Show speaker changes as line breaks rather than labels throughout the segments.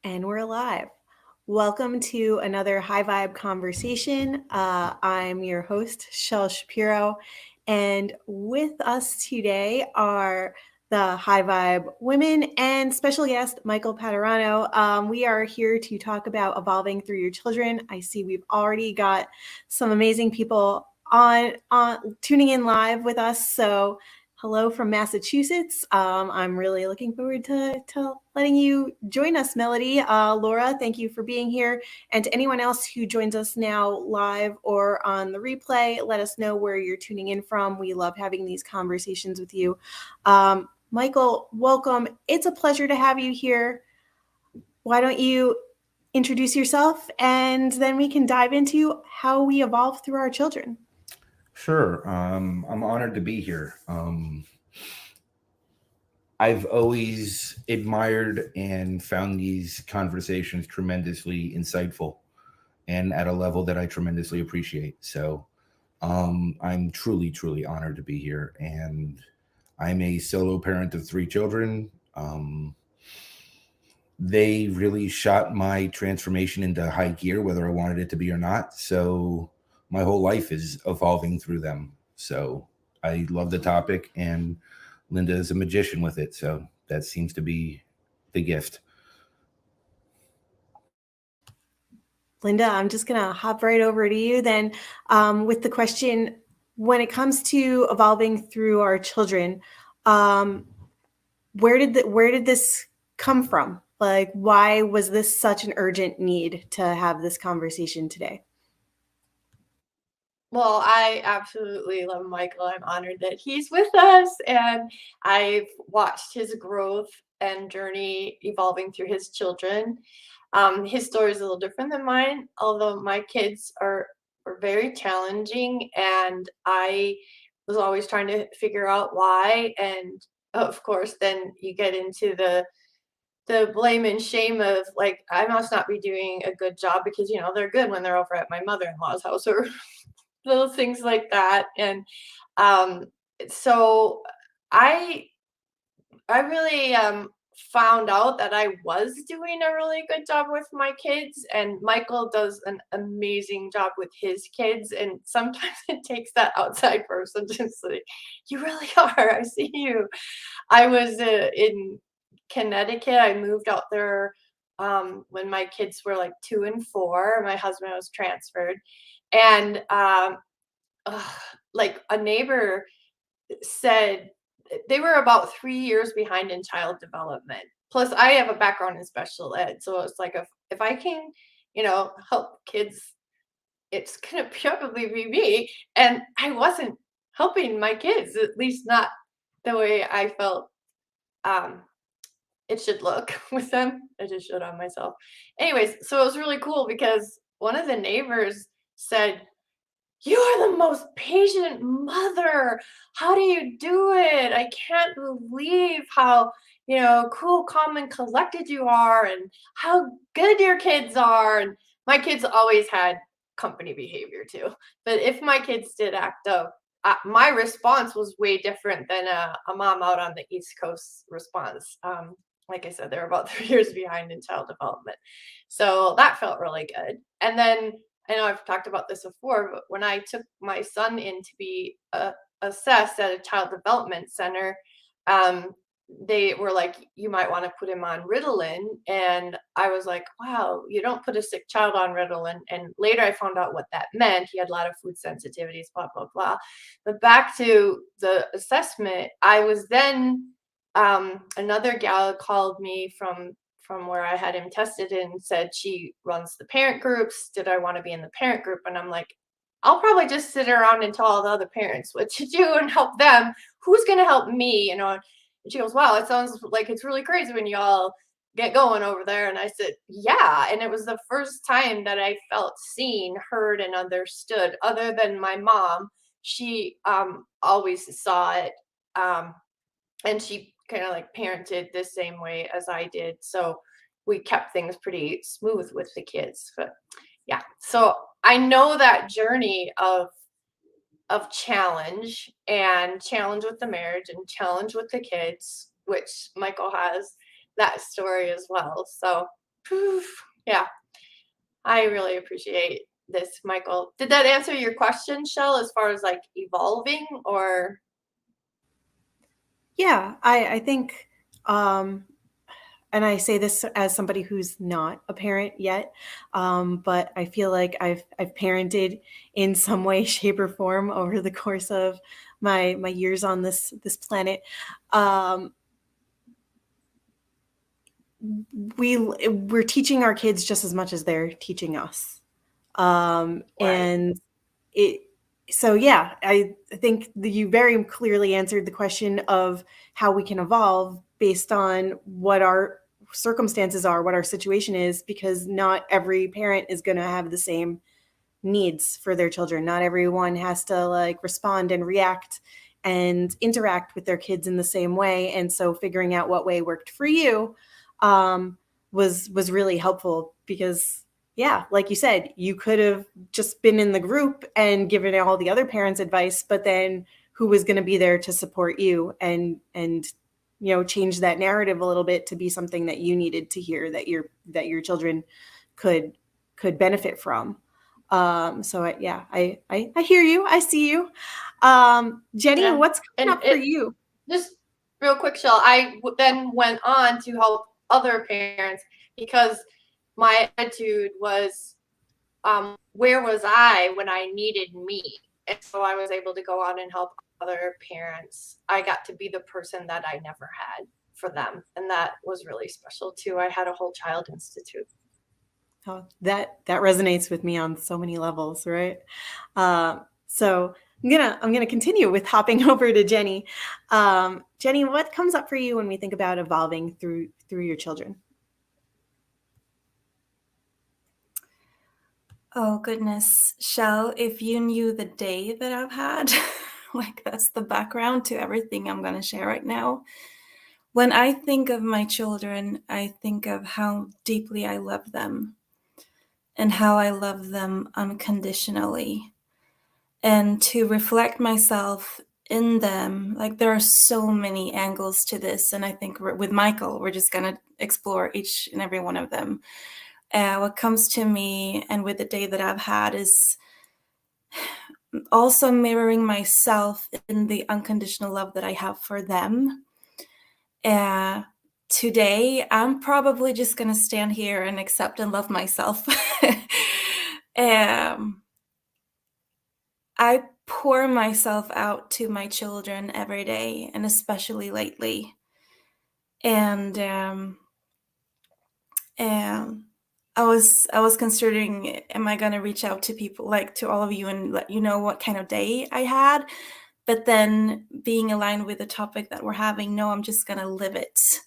And we're live. Welcome to another high vibe conversation. I'm your host, 𝗠𝗶𝗵𝗵𝗶𝗍, and with us today are the high vibe women and special guest Michael Padurano. We are here to talk about evolving through your children. I see we've already got some amazing people on tuning in live with us. So hello from Massachusetts. I'm really looking forward to letting you join us, Melody. Laura, thank you for being here. And to anyone else who joins us now live or on the replay, let us know where you're tuning in from. We love having these conversations with you. Michael, welcome. It's a pleasure to have you here. Why don't you introduce yourself and then we can dive into how we evolve through our children.
Sure. I'm honored to be here. I've always admired and found these conversations tremendously insightful and at a level that I tremendously appreciate. So I'm truly, truly honored to be here. And I'm a solo parent of three children. They really shot my transformation into high gear, whether I wanted it to be or not. So my whole life is evolving through them. So I love the topic, and Linda is a magician with it. So that seems to be the gift.
Linda, I'm just going to hop right over to you then with the question, when it comes to evolving through our children, where did this come from? Like, why was this such an urgent need to have this conversation today?
Well, I absolutely love Michael. I'm honored that he's with us, and I've watched his growth and journey evolving through his children. His story is a little different than mine, although my kids are very challenging, and I was always trying to figure out why. And of course, then you get into the blame and shame of like I must not be doing a good job because they're good when they're over at my mother-in-law's house or little things like that. And um so i I really found out that I was doing a really good job with my kids, and Michael does an amazing job with his kids, and sometimes it takes that outside person just like, you really are, I see you. I was in Connecticut. I moved out there when my kids were like 2 and 4. My husband was transferred, and ugh, like a neighbor said they were about 3 years behind in child development. Plus, I have a background in special ed, so it's like if I can, help kids, it's gonna probably be me. And I wasn't helping my kids, at least not the way I felt um, it should look with them. I just showed on myself. Anyways, so it was really cool because one of the neighbors said, "You are the most patient mother. How do you do it? I can't believe how, cool, calm, and collected you are, and how good your kids are." And my kids always had company behavior too. But if my kids did act up, my response was way different than a mom out on the East Coast response. Like I said, they're about 3 years behind in child development. So that felt really good. And then I know I've talked about this before, but when I took my son in to be assessed at a child development center, um, they were like, "You might want to put him on Ritalin." And I was like, wow, you don't put a sick child on Ritalin. And later I found out what that meant. He had a lot of food sensitivities, blah, blah, blah. But back to the assessment, I was then, another gal called me from where I had him tested and said she runs the parent groups. Did I want to be in the parent group? And I'm like, I'll probably just sit around and tell all the other parents what to do and help them. Who's going to help me? And she goes, wow, it sounds like it's really crazy when y'all get going over there. And I said, yeah. And it was the first time that I felt seen, heard, and understood, other than my mom. She always saw it. And she kind of like parented the same way as I did. So we kept things pretty smooth with the kids. But yeah, so I know that journey of challenge with the marriage and challenge with the kids, which Michael has that story as well. So Phew. Yeah, I really appreciate this, Michael. Did that answer your question, Shell, as far as like evolving or?
Yeah, I think, and I say this as somebody who's not a parent yet, but I feel like I've parented in some way, shape, or form over the course of my years on this planet. Um, we're teaching our kids just as much as they're teaching us,
Right.
and it so yeah, I think that you very clearly answered the question of how we can evolve based on what our circumstances are, what our situation is, because not every parent is going to have the same needs for their children. Not everyone has to like respond and react and interact with their kids in the same way. And so figuring out what way worked for you was really helpful because yeah, like you said, you could have just been in the group and given all the other parents advice, but then who was going to be there to support you and change that narrative a little bit to be something that you needed to hear that your children could benefit from. I hear you. I see you. Jenny,
Yeah.
what's coming
And
up for you?
just real quick, Shell, then went on to help other parents because my attitude was, where was I when I needed me? And so I was able to go on and help other parents. I got to be the person that I never had for them. And that was really special too. I had a whole child institute.
Oh, that resonates with me on so many levels, right? So I'm gonna continue with hopping over to Jenny. Jenny, what comes up for you when we think about evolving through your children?
Oh, goodness. Shell, if you knew the day that I've had, like that's the background to everything I'm going to share right now. When I think of my children, I think of how deeply I love them and how I love them unconditionally. And to reflect myself in them, like there are so many angles to this. And I think with Michael, we're just going to explore each and every one of them. What comes to me and with the day that I've had is also mirroring myself in the unconditional love that I have for them. Today, I'm probably just going to stand here and accept and love myself. I pour myself out to my children every day, and especially lately. And I was considering, am I gonna reach out to people, like to all of you, and let you know what kind of day I had? But then being aligned with the topic that we're having, no, I'm just gonna live it.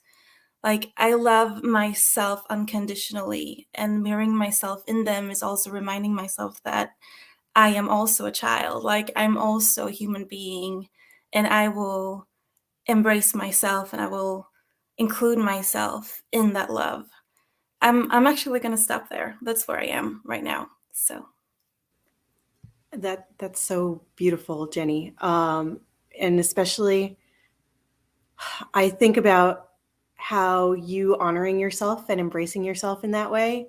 Like I love myself unconditionally, and mirroring myself in them is also reminding myself that I am also a child. Like I'm also a human being, and I will embrace myself and I will include myself in that love. I'm actually going to stop there. That's where I am right now. So
That's so beautiful, Jenny. And especially, I think about how you honoring yourself and embracing yourself in that way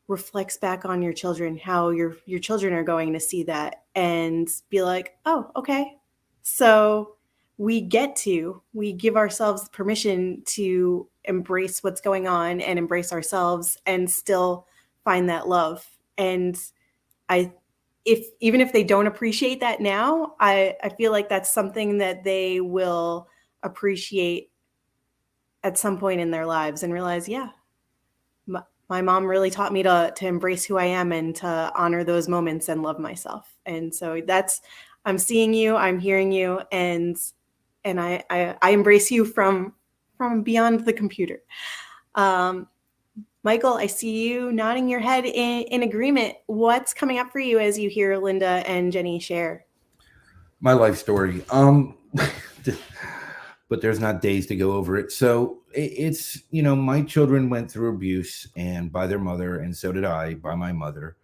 reflects back on your children, how your children are going to see that and be like, oh, okay. So we give ourselves permission to embrace what's going on and embrace ourselves and still find that love. And even if they don't appreciate that now, I feel like that's something that they will appreciate at some point in their lives and realize, yeah, my mom really taught me to embrace who I am and to honor those moments and love myself. And so I'm seeing you, I'm hearing you, and I embrace you from beyond the computer. Michael, I see you nodding your head in agreement. What's coming up for you as you hear Linda and Jenny share?
My life story. But there's not days to go over it. So it's, my children went through abuse and by their mother, and so did I by my mother.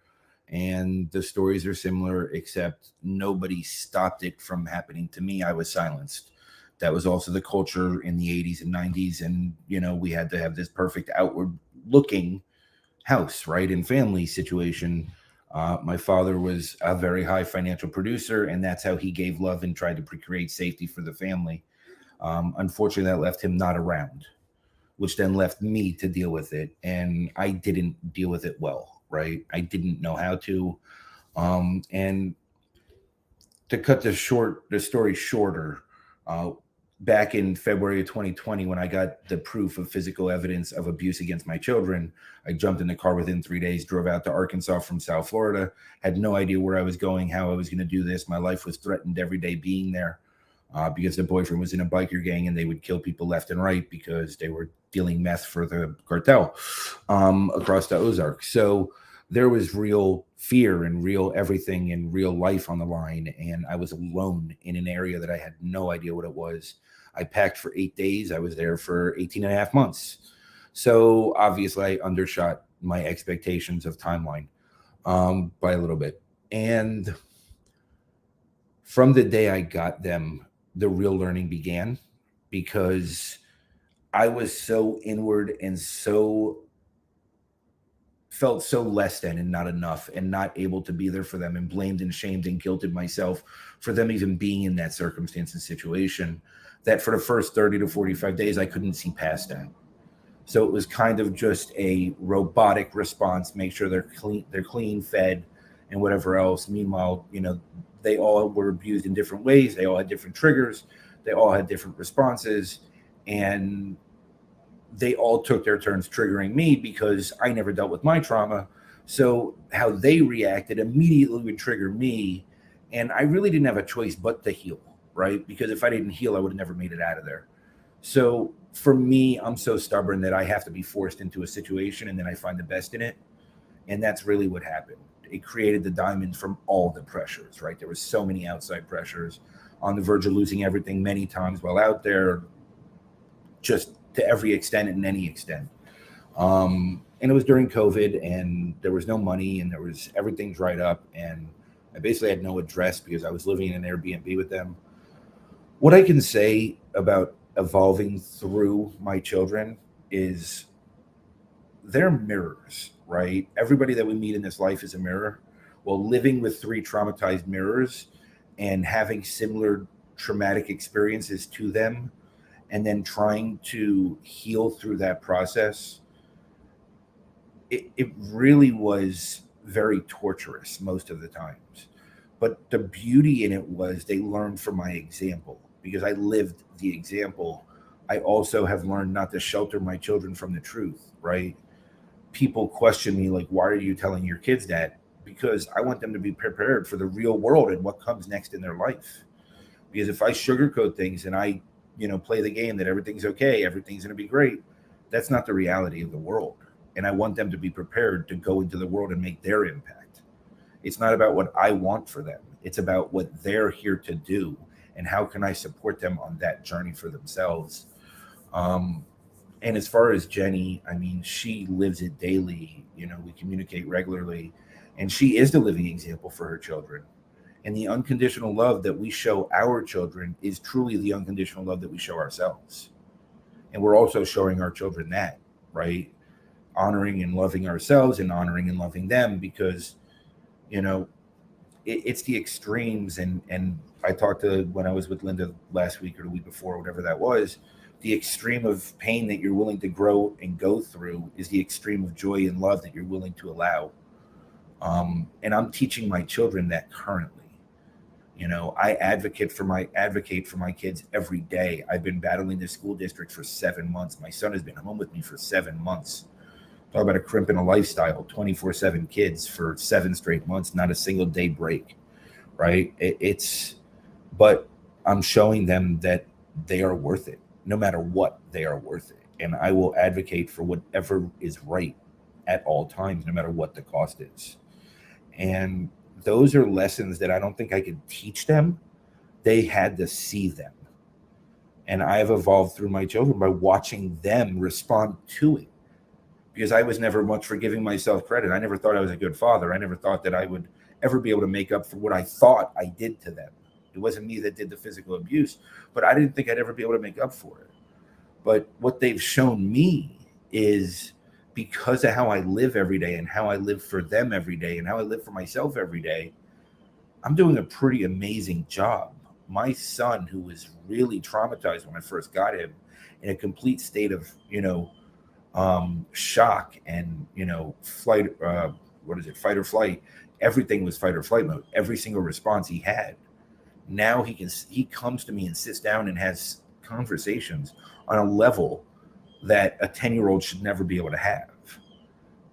And the stories are similar, except nobody stopped it from happening to me. I was silenced. That was also the culture in the 80s and 90s. And, we had to have this perfect outward looking house, right, and family situation. My father was a very high financial producer, and that's how he gave love and tried to create safety for the family. Unfortunately, that left him not around, which then left me to deal with it. And I didn't deal with it well, right? I didn't know how to. And to cut the story shorter, back in February of 2020, when I got the proof of physical evidence of abuse against my children, I jumped in the car within 3 days, drove out to Arkansas from South Florida, had no idea where I was going, how I was going to do this. My life was threatened every day being there because the boyfriend was in a biker gang and they would kill people left and right because they were dealing meth for the cartel across the Ozarks. So there was real fear and real everything and real life on the line. And I was alone in an area that I had no idea what it was. I packed for 8 days. I was there for 18 and a half months. So obviously I undershot my expectations of timeline by a little bit. And from the day I got them, the real learning began, because I was so inward and felt so less than and not enough and not able to be there for them, and blamed and shamed and guilted myself for them even being in that circumstance and situation, that for the first 30 to 45 days, I couldn't see past that. So it was kind of just a robotic response, make sure they're clean, fed, and whatever else. Meanwhile, they all were abused in different ways. They all had different triggers. They all had different responses. And they all took their turns triggering me because I never dealt with my trauma. So how they reacted immediately would trigger me. And I really didn't have a choice but to heal, right? Because if I didn't heal, I would have never made it out of there. So for me, I'm so stubborn that I have to be forced into a situation and then I find the best in it. And that's really what happened. It created the diamond from all the pressures, right? There was so many outside pressures, on the verge of losing everything many times while out there, just to every extent and any extent. And it was during COVID, and there was no money, and everything dried up, and I basically had no address because I was living in an Airbnb with them. What I can say about evolving through my children is they're mirrors, right? Everybody that we meet in this life is a mirror. Well, living with 3 traumatized mirrors and having similar traumatic experiences to them, and then trying to heal through that process, it really was very torturous most of the times. But the beauty in it was they learned from my example, because I lived the example. I also have learned not to shelter my children from the truth, right? People question me like, why are you telling your kids that? Because I want them to be prepared for the real world and what comes next in their life. Because if I sugarcoat things and I play the game that everything's okay, everything's going to be great, that's not the reality of the world. And I want them to be prepared to go into the world and make their impact. It's not about what I want for them. It's about what they're here to do and how can I support them on that journey for themselves. And as far as Jenny, I mean, she lives it daily. We communicate regularly, and she is the living example for her children. And the unconditional love that we show our children is truly the unconditional love that we show ourselves. And we're also showing our children that, right? Honoring and loving ourselves and honoring and loving them, because, it's the extremes. And I talked to, when I was with Linda last week or the week before, whatever that was, the extreme of pain that you're willing to grow and go through is the extreme of joy and love that you're willing to allow. And I'm teaching my children that currently. I advocate for my kids every day. I've been battling the school district for 7 months. My son has been home with me for 7 months. Talk about a crimp in a lifestyle, 24/7 kids for 7 straight months, not a single day break, right? But I'm showing them that they are worth it. No matter what, they are worth it. And I will advocate for whatever is right at all times, no matter what the cost is. And those are lessons that I don't think I could teach them. They had to see them. And I have evolved through my children by watching them respond to it. Because I was never much for giving myself credit. I never thought I was a good father. I never thought that I would ever be able to make up for what I thought I did to them. It wasn't me that did the physical abuse, but I didn't think I'd ever be able to make up for it. But what they've shown me is because of how I live every day and how I live for them every day and how I live for myself every day, I'm doing a pretty amazing job. My son, who was really traumatized when I first got him, in a complete state of, shock and, flight, fight or flight. Everything was fight or flight mode. Every single response he had. Now he comes to me and sits down and has conversations on a level that a 10-year-old should never be able to have.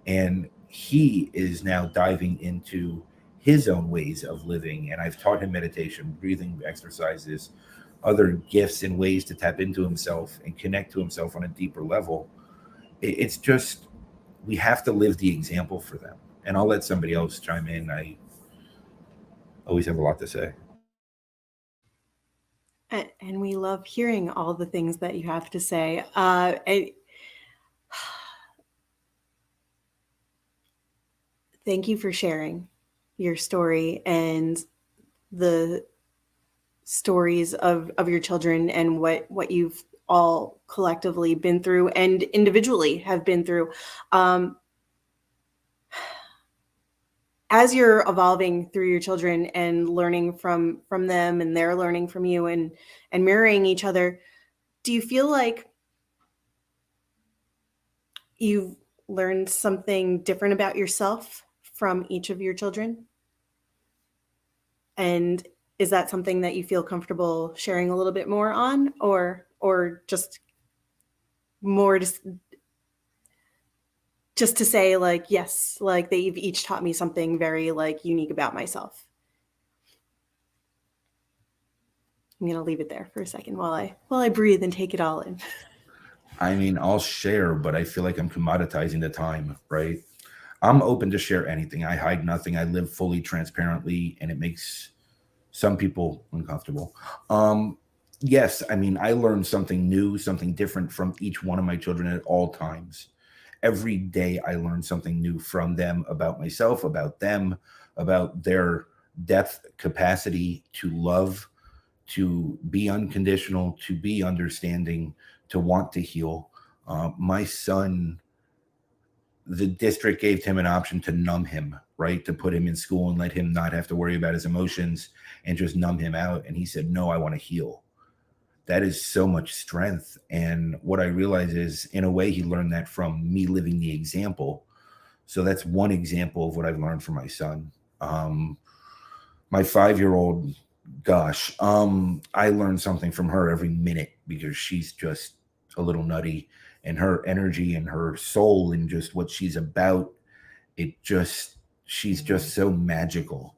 And he is now diving into his own ways of living. And I've taught him meditation, breathing exercises, other gifts and ways to tap into himself and connect to himself on a deeper level. It's just, we have to live the example for them. And I'll let somebody else chime in. I always have a lot to say.
And we love hearing all the things that you have to say. Thank you for sharing your story and the stories of your children and what you've all collectively been through and individually have been through. As you're evolving through your children and learning from them and they're learning from you and mirroring each other, do you feel like you've learned something different about yourself from each of your children? And is that something that you feel comfortable sharing a little bit more on, or just more just to say, like, yes, like they've each taught me something very like unique about myself? I'm going to leave it there for a second while I breathe and take it all in.
I mean, I'll share, but I feel like I'm commoditizing the time, right? I'm open to share anything. I hide nothing. I live fully transparently, and it makes some people uncomfortable. Yes, I mean, I learned something new, something different from each one of my children at all times. Every day I learn something new from them, about myself, about them, about their depth capacity to love, to be unconditional, to be understanding, to want to heal. My son, the district gave him an option to numb him, right? To put him in school and let him not have to worry about his emotions and just numb him out. And he said, no, I want to heal. That is so much strength. And what I realize is, in a way, he learned that from me living the example. So that's one example of what I've learned from my son. My 5-year-old, gosh, I learn something from her every minute, because she's just a little nutty, and her energy and her soul and just what she's about, she's just so magical.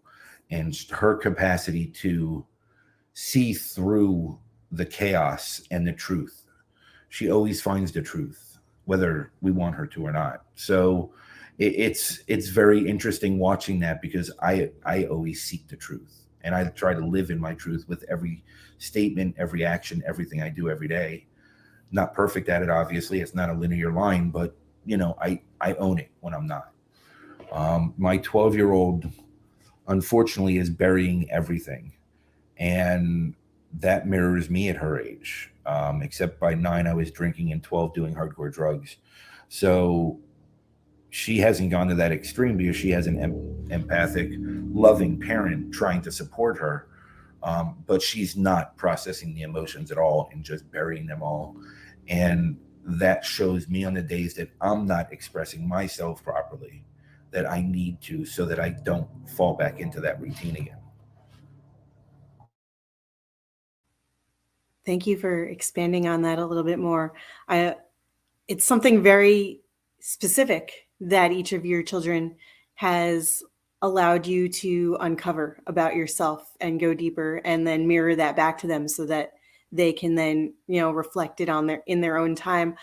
And her capacity to see through the chaos and the truth. She always finds the truth, whether we want her to or not. So it's very interesting watching that, because I always seek the truth, and I try to live in my truth with every statement, every action, everything I do every day. Not perfect at it, obviously. It's not a linear line, but I own it when I'm not. My 12-year-old, unfortunately, is burying everything, and that mirrors me at her age. Except by 9, I was drinking, and 12 doing hardcore drugs. So she hasn't gone to that extreme, because she has an empathic, loving parent trying to support her. But she's not processing the emotions at all and just burying them all. And that shows me on the days that I'm not expressing myself properly, that I need to, so that I don't fall back into that routine again.
Thank you for expanding on that a little bit more. It's something very specific that each of your children has allowed you to uncover about yourself and go deeper, and then mirror that back to them, so that they can then, reflect it in their own time.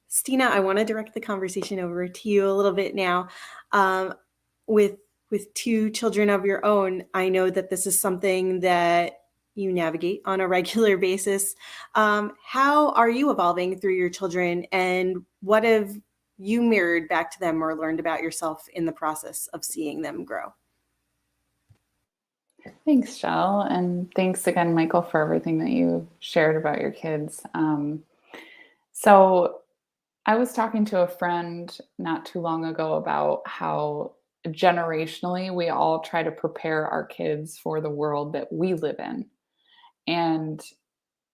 Stina, I want to direct the conversation over to you a little bit now. With 2 children of your own, I know that this is something that you navigate on a regular basis. How are you evolving through your children, and what have you mirrored back to them or learned about yourself in the process of seeing them grow?
Thanks, Shell. And thanks again, Michael, for everything that you shared about your kids. So I was talking to a friend not too long ago about how generationally we all try to prepare our kids for the world that we live in. And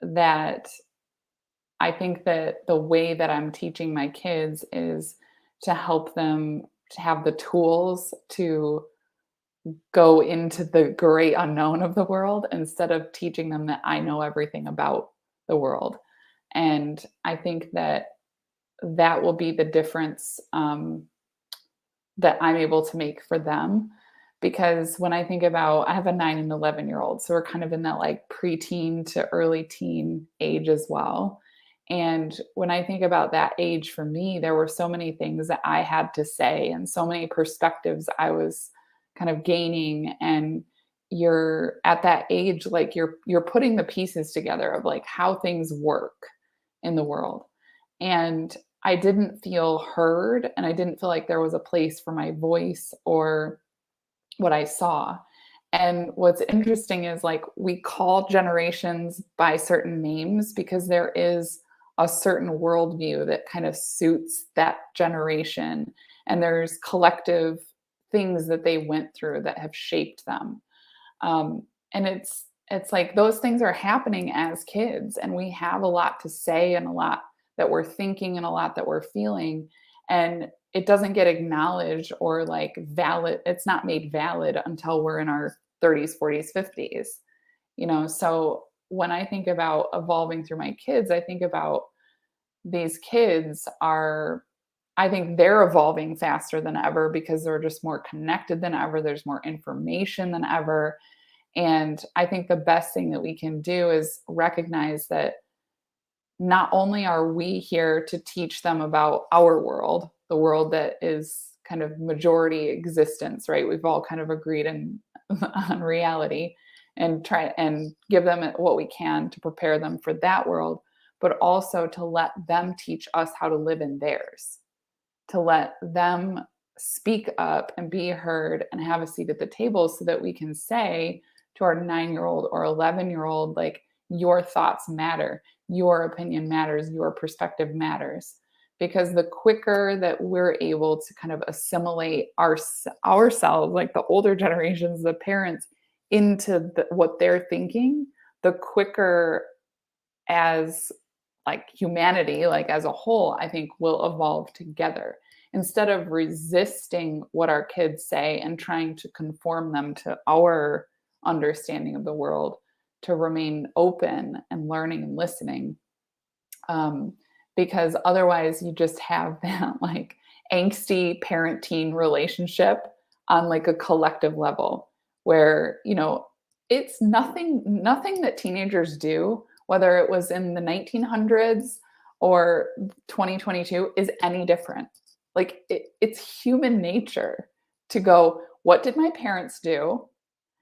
that I think that the way that I'm teaching my kids is to help them to have the tools to go into the great unknown of the world instead of teaching them that I know everything about the world. And I think that that will be the difference that I'm able to make for them. Because when I think about, I have a 9 and 11-year-old, so we're kind of in that like preteen to early teen age as well. And when I think about that age for me, there were so many things that I had to say and so many perspectives I was kind of gaining. And you're at that age, like you're putting the pieces together of like how things work in the world. And I didn't feel heard, and I didn't feel like there was a place for my voice or what I saw. And what's interesting is like we call generations by certain names because there is a certain worldview that kind of suits that generation. And there's collective things that they went through that have shaped them. And it's like those things are happening as kids, and we have a lot to say and a lot that we're thinking and a lot that we're feeling. And it doesn't get acknowledged or like valid. It's not made valid until we're in our 30s, 40s, 50s, you know? So when I think about evolving through my kids, I think about these kids I think they're evolving faster than ever because they're just more connected than ever. There's more information than ever. And I think the best thing that we can do is recognize that not only are we here to teach them about our world, the world that is kind of majority existence, right? We've all kind of agreed on reality and try and give them what we can to prepare them for that world, but also to let them teach us how to live in theirs, to let them speak up and be heard and have a seat at the table so that we can say to our 9-year-old or 11-year-old, like, your thoughts matter, your opinion matters, your perspective matters. Because the quicker that we're able to kind of assimilate ourselves, like the older generations, the parents, into what they're thinking, the quicker as like humanity, like as a whole, I think we'll evolve together. Instead of resisting what our kids say and trying to conform them to our understanding of the world, to remain open and learning and listening. Because otherwise you just have that like angsty parent-teen relationship on like a collective level where, you know, it's nothing that teenagers do, whether it was in the 1900s or 2022, is any different. Like it's human nature to go, what did my parents do?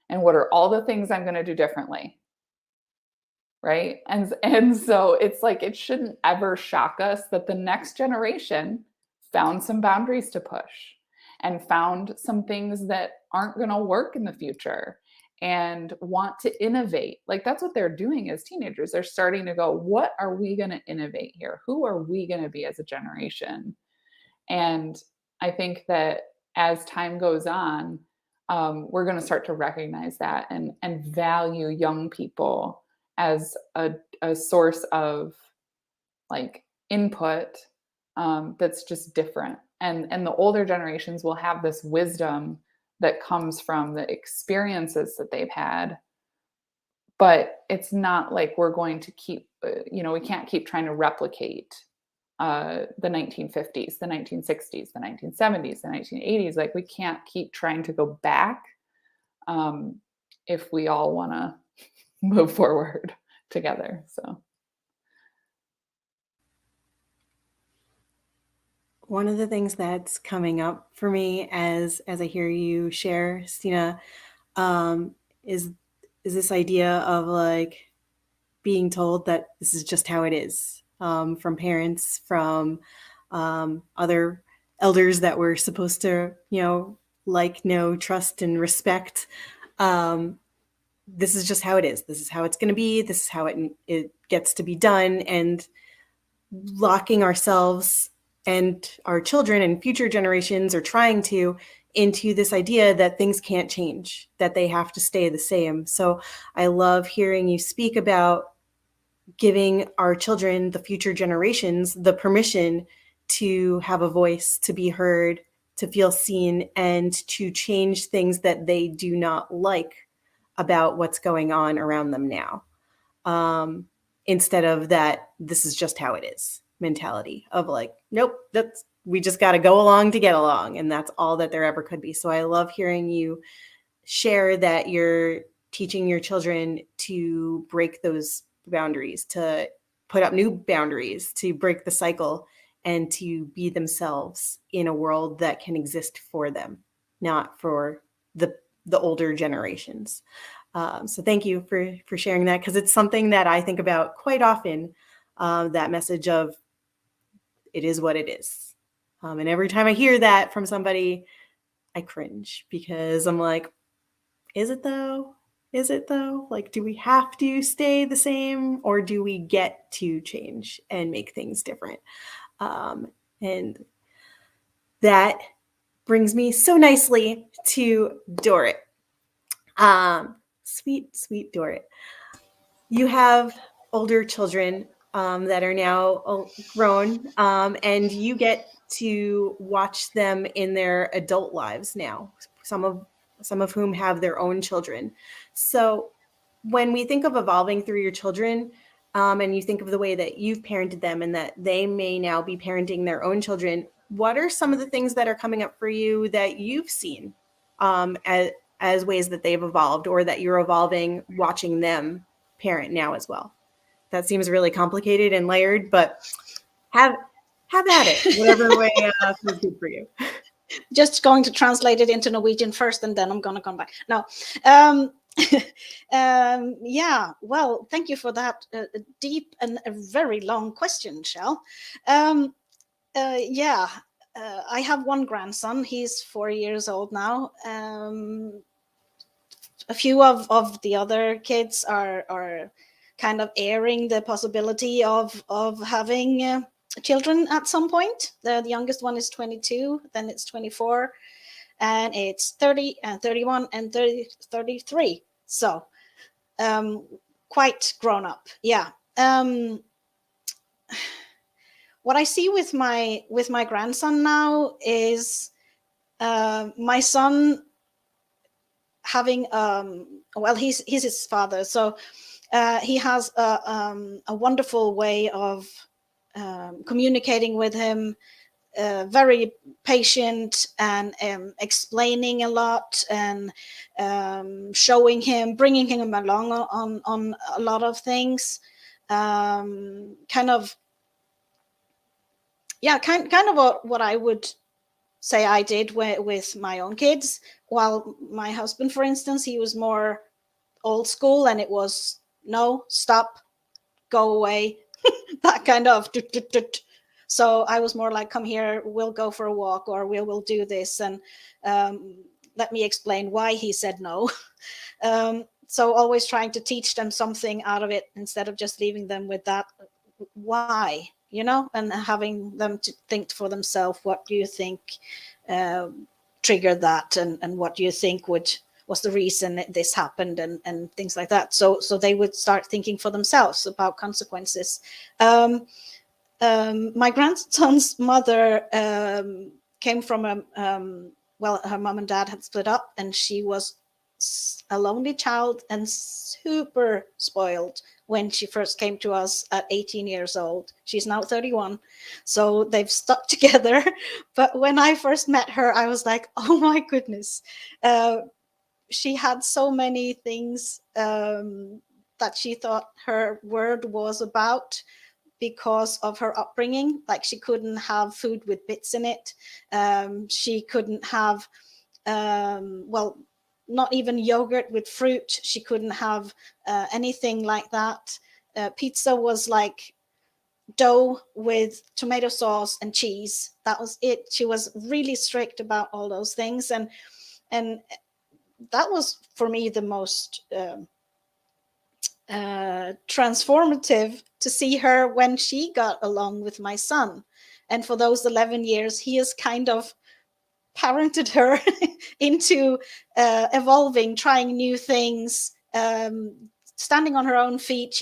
And what are all the things I'm going to do differently? Right. And so it's like, it shouldn't ever shock us that the next generation found some boundaries to push and found some things that aren't going to work in the future and want to innovate. Like that's what they're doing as teenagers. They're starting to go, what are we going to innovate here? Who are we going to be as a generation? And I think that as time goes on, we're going to start to recognize that and value young people as a source of like input that's just different. And the older generations will have this wisdom that comes from the experiences that they've had. But it's not like we're going to keep, we can't keep trying to replicate the 1950s, the 1960s, the 1970s, the 1980s. Like we can't keep trying to go back if we all want to move forward together. So
one of the things that's coming up for me as I hear you share, Stina, is this idea of like being told that this is just how it is, from parents, from other elders that we're supposed to, like, know, trust, and respect. This is just how it is. This is how it's going to be. This is how it gets to be done. And locking ourselves and our children and future generations are trying to, into this idea that things can't change, that they have to stay the same. So I love hearing you speak about giving our children, the future generations, the permission to have a voice, to be heard, to feel seen, and to change things that they do not like about what's going on around them now. Instead of that, this is just how it is mentality of like, nope, we just got to go along to get along. And that's all that there ever could be. So I love hearing you share that you're teaching your children to break those boundaries, to put up new boundaries, to break the cycle, and to be themselves in a world that can exist for them, not for the older generations. So thank you for sharing that, because it's something that I think about quite often, that message of it is what it is. And every time I hear that from somebody, I cringe, because I'm like, is it though? Is it though? Like, do we have to stay the same, or do we get to change and make things different? And that brings me so nicely to Dorrit. Sweet Dorrit. You have older children that are now grown, and you get to watch them in their adult lives now, some of whom have their own children. So when we think of evolving through your children, and you think of the way that you've parented them and that they may now be parenting their own children, what are some of the things that are coming up for you that you've seen as ways that they've evolved, or that you're evolving watching them parent now as well? That seems really complicated and layered, but have at it, whatever way feels good for you.
Just going to translate it into Norwegian first, and then I'm going to come back. No. Yeah, well, thank you for that deep and a very long question, Shell. Yeah, I have one grandson. He's 4 years old now. A few of the other kids are kind of airing the possibility of having children at some point. The youngest one is 22, then it's 24, and it's 30 and 31 and 33. So quite grown up. Yeah. What I see with my grandson now is my son having well, he's his father, so he has a wonderful way of communicating with him, very patient, and explaining a lot, and showing him, bringing him along on a lot of things, kind of what I would say I did with my own kids. While my husband, for instance, he was more old school, and it was no, stop, go away, that kind of. So I was more like, come here, we'll go for a walk, or we'll do this, and let me explain why he said no. So always trying to teach them something out of it, instead of just leaving them with that why, and having them to think for themselves, what do you think triggered that, and what do you think was the reason this happened, and things like that. So they would start thinking for themselves about consequences. My grandson's mother came from well, her mom and dad had split up, and she was a lonely child and super spoiled when she first came to us at 18 years old. She's now 31, so they've stuck together. But when I first met her, I was like, oh my goodness. She had so many things that she thought her word was about, because of her upbringing. Like, she couldn't have food with bits in it. She couldn't have, well, not even yogurt with fruit. She couldn't have anything like that. Pizza was like dough with tomato sauce and cheese. That was it. She was really strict about all those things. And that was, for me, the most transformative, to see her when she got along with my son. And for those 11 years, he has kind of parented her into evolving, trying new things, standing on her own feet.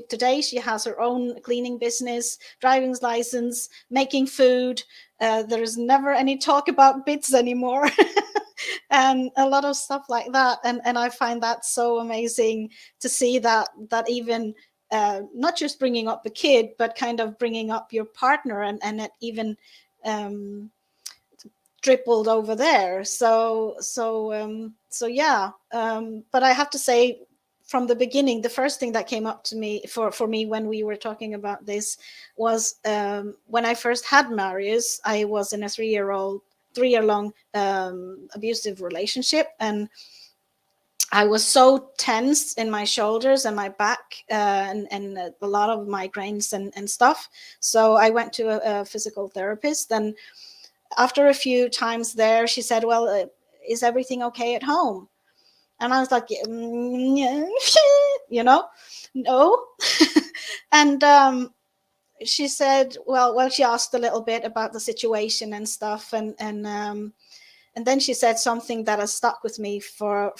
Today she has her own cleaning business, driving license, making food. There is never any talk about bits anymore. And a lot of stuff like that. And I find that so amazing to see that even not just bringing up the kid, but kind of bringing up your partner, and it even tripled over there. So yeah. But I have to say, from the beginning, the first thing that came up to me for me when we were talking about this was when I first had Marius, I was in a 3-year-long abusive relationship, and I was so tense in my shoulders and my back, and a lot of migraines and stuff. So I went to a physical therapist, and after a few times there, she said, well, is everything okay at home? And I was like, no. And she said, well, she asked a little bit about the situation and stuff. And then she said something that has stuck with me for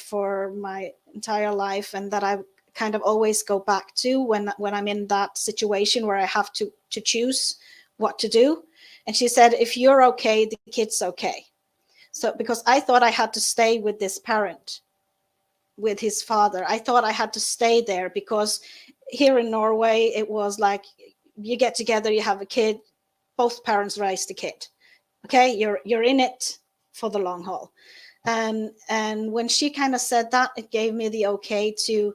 my entire life, and that I kind of always go back to when I'm in that situation where I have to choose what to do. And she said, if you're okay, the kid's okay. So because I thought I had to stay with this parent, with his father. I thought I had to stay there because here in Norway, it was like, you get together, you have a kid, both parents raise the kid. Okay, you're in it for the long haul. And when she kind of said that, it gave me the okay to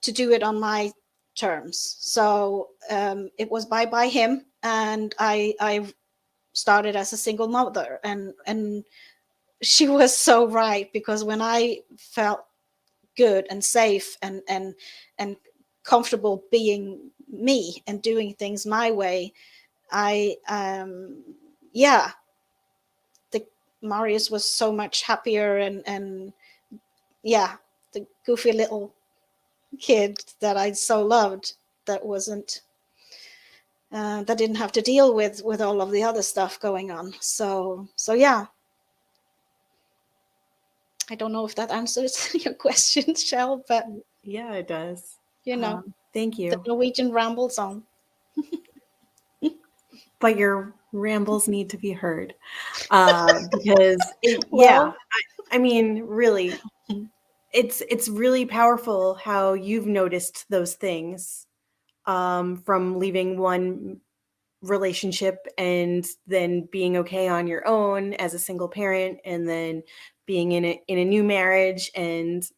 do it on my terms. So it was by him, and I started as a single mother, and she was so right, because when I felt good and safe and comfortable being me and doing things my way, Marius was so much happier, and yeah, the goofy little kid that I so loved, that didn't have to deal with all of the other stuff going on. So yeah. I don't know if that answers your question, Kjell, but
Yeah, it does.
Thank
Thank you.
the Norwegian ramble song.
But your rambles need to be heard, because I mean, really, it's really powerful how you've noticed those things, from leaving one relationship and then being okay on your own as a single parent, and then being in a new marriage, and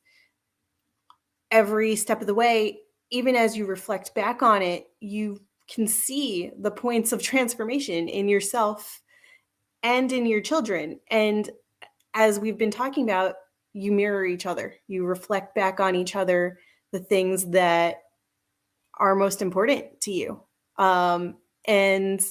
every step of the way, even as you reflect back on it, you can see the points of transformation in yourself and in your children. And as we've been talking about, you mirror each other. You reflect back on each other the things that are most important to you. And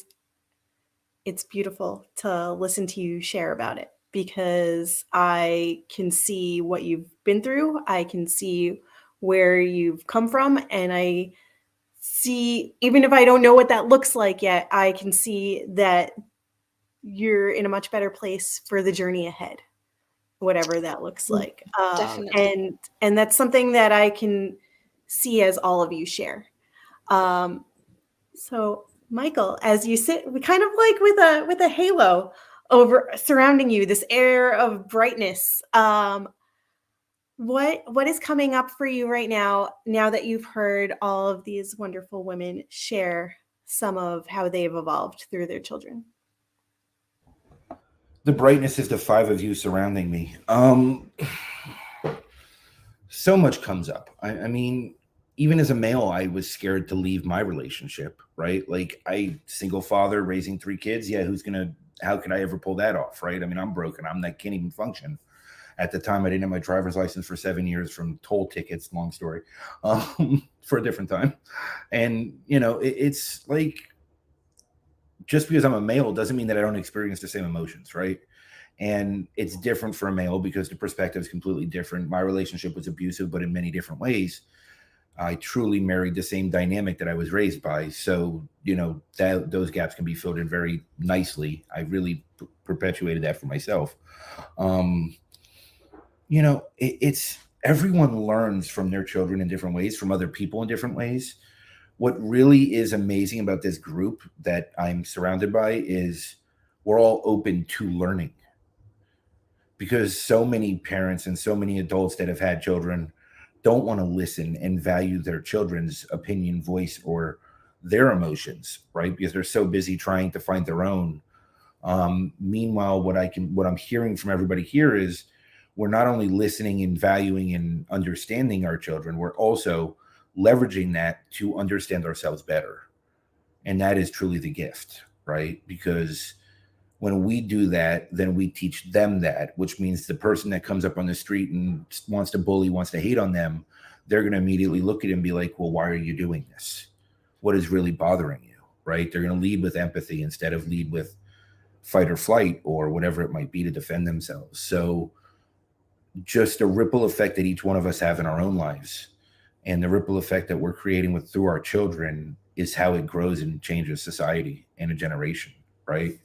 it's beautiful to listen to you share about it, because I can see what you've been through. I can see where you've come from, and I see, even if I don't know what that looks like yet, I can see that you're in a much better place for the journey ahead, whatever that looks like.
Definitely.
And that's something that I can see as all of you share. So Michael, as you sit, we kind of like with a halo over surrounding you, this air of brightness. What is coming up for you right now that you've heard all of these wonderful women share some of how they've evolved through their children?
The brightness is the 5 of you surrounding me. So much comes up. I mean, even as a male, I was scared to leave my relationship, right? Like, single father raising 3 kids. Yeah, how could I ever pull that off, right? I mean, I'm broken. I can't even function. At the time, I didn't have my driver's license for 7 years from toll tickets. Long story, for a different time. And, it's like, just because I'm a male doesn't mean that I don't experience the same emotions, right? And it's different for a male because the perspective is completely different. My relationship was abusive, but in many different ways. I truly married the same dynamic that I was raised by. So, those gaps can be filled in very nicely. I really perpetuated that for myself. It's everyone learns from their children in different ways, from other people in different ways. What really is amazing about this group that I'm surrounded by is we're all open to learning, because so many parents and so many adults that have had children don't want to listen and value their children's opinion, voice, or their emotions, right? Because they're so busy trying to find their own. Meanwhile, what I'm hearing from everybody here is we're not only listening and valuing and understanding our children, we're also leveraging that to understand ourselves better. And that is truly the gift, right? Because when we do that, then we teach them that, which means the person that comes up on the street and wants to bully, wants to hate on them, they're going to immediately look at it and be like, well, why are you doing this? What is really bothering you, right? They're going to lead with empathy instead of lead with fight or flight or whatever it might be to defend themselves. So just a ripple effect that each one of us have in our own lives, and the ripple effect that we're creating through our children is how it grows and changes society and a generation, right?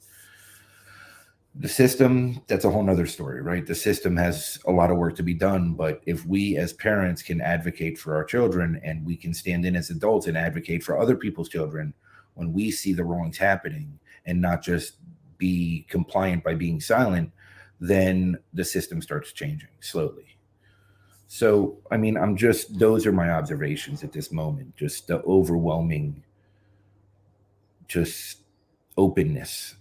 The system, that's a whole nother story, right? The system has a lot of work to be done, but if we as parents can advocate for our children, and we can stand in as adults and advocate for other people's children when we see the wrongs happening and not just be compliant by being silent, then the system starts changing slowly. So, I mean, those are my observations at this moment, just the overwhelming, just openness.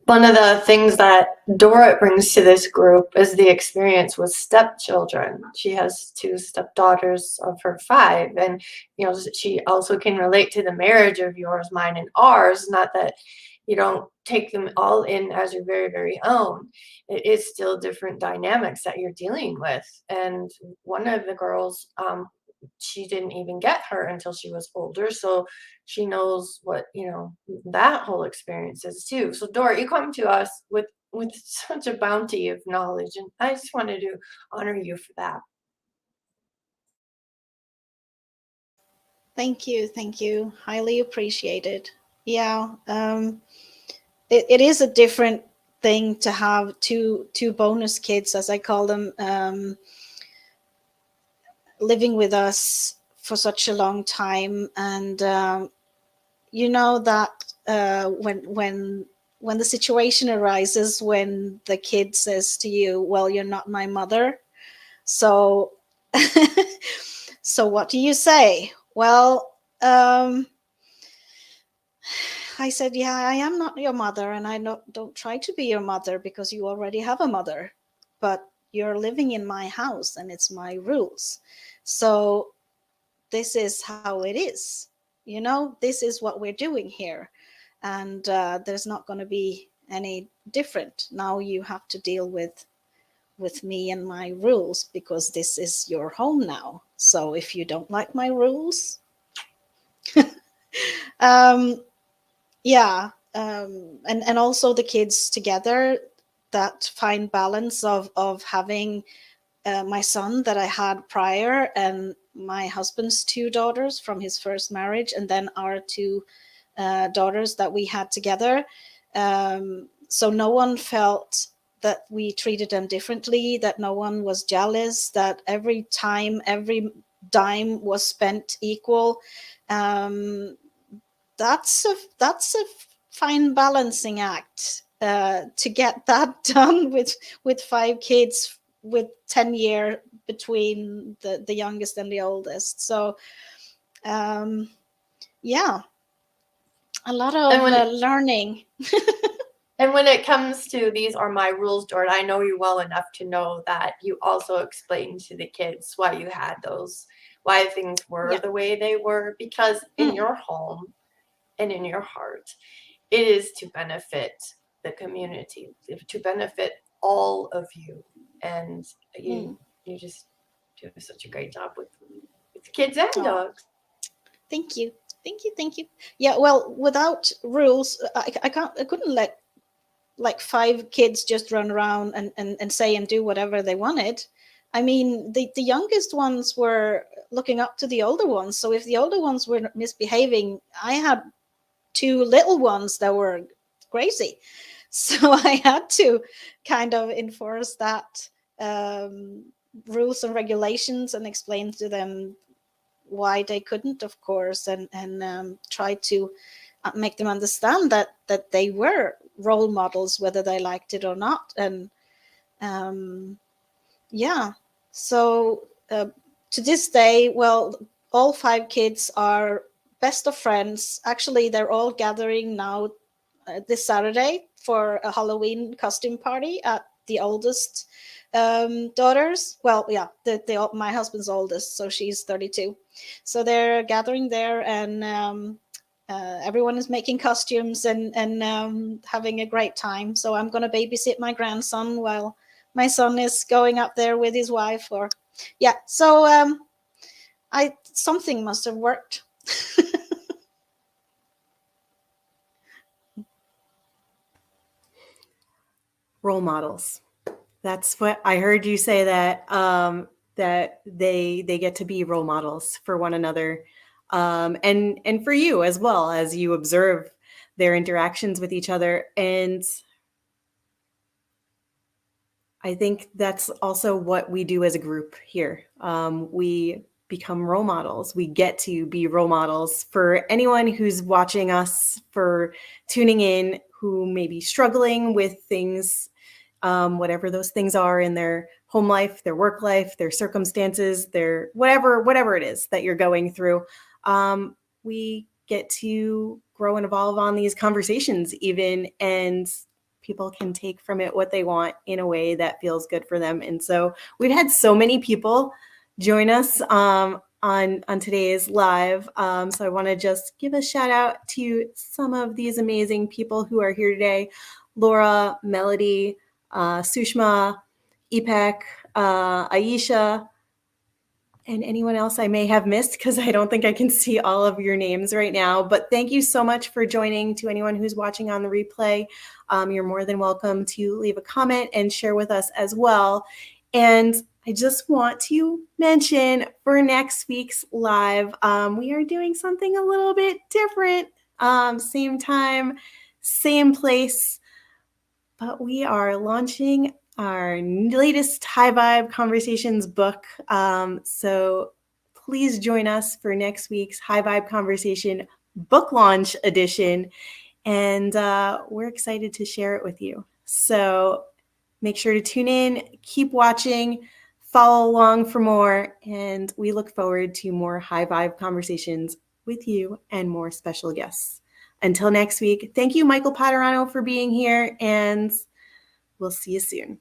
One of the things that Dora brings to this group is the experience with stepchildren. She has 2 stepdaughters of her 5, and she also can relate to the marriage of yours, mine, and ours. Not that you don't take them all in as your very, very own. It is still different dynamics that you're dealing with. And one of the girls, she didn't even get her until she was older, so she knows what that whole experience is too. So Dora, you come to us with such a bounty of knowledge, and I just wanted to honor you for that.
Thank you, highly appreciated. Yeah, it is a different thing to have two bonus kids, as I call them, living with us for such a long time. And that when the situation arises when the kid says to you, well, you're not my mother, so so what do you say? Well, I said, yeah, I am not your mother, and I don't try to be your mother, because you already have a mother, but you're living in my house and it's my rules. So this is how it is. This is what we're doing here. And there's not going to be any different. Now you have to deal with me and my rules, because this is your home now. So if you don't like my rules, and also the kids together, that fine balance of having my son that I had prior, and my husband's 2 daughters from his first marriage, and then our 2 daughters that we had together. So no one felt that we treated them differently, that no one was jealous, that every dime was spent equal. That's a fine balancing act to get that done with 5 kids, with 10 years between the youngest and the oldest. So a lot of learning.
And when it comes to these are my rules, Dora, I know you well enough to know that you also explained to the kids why you had those, why things were the way they were, because in your home and in your heart, it is to benefit the community, to benefit all of you. And you just do such a great job with kids and dogs.
Thank you. Yeah, well, without rules, I couldn't let like 5 kids just run around and say and do whatever they wanted. I mean, the youngest ones were looking up to the older ones. So if the older ones were misbehaving, I had 2 little ones that were crazy. So I had to kind of enforce that rules and regulations and explain to them why they couldn't, of course, and try to make them understand that they were role models, whether they liked it or not. And yeah, so to this day, well, all 5 kids are best of friends. Actually, they're all gathering now this Saturday for a Halloween costume party at the oldest daughters. Well, yeah, my husband's oldest, so she's 32. So they're gathering there, and everyone is making costumes and having a great time. So I'm going to babysit my grandson while my son is going up there with his wife. Or yeah, so something must have worked.
Role models. That's what I heard you say, that that they get to be role models for one another, and for you as well, as you observe their interactions with each other. And I think that's also what we do as a group here. We become role models. We get to be role models for anyone who's watching us, for tuning in, who may be struggling with things, whatever those things are in their home life, their work life, their circumstances, their whatever it is that you're going through. We get to grow and evolve on these conversations even, and people can take from it what they want in a way that feels good for them. And so we've had so many people join us on today's live. So I want to just give a shout out to some of these amazing people who are here today: Laura, Melody, Sushma, Ipek, Aisha, and anyone else I may have missed, because I don't think I can see all of your names right now. But thank you so much for joining. To anyone who's watching on the replay, you're more than welcome to leave a comment and share with us as well. And I just want to mention, for next week's live, we are doing something a little bit different. Same time, same place, but we are launching our latest High Vibe Conversations book. So please join us for next week's High Vibe Conversation book launch edition. And we're excited to share it with you. So make sure to tune in, keep watching, follow along for more. And we look forward to more High Vibe conversations with you and more special guests. Until next week, thank you, Michael Padurano, for being here, and we'll see you soon.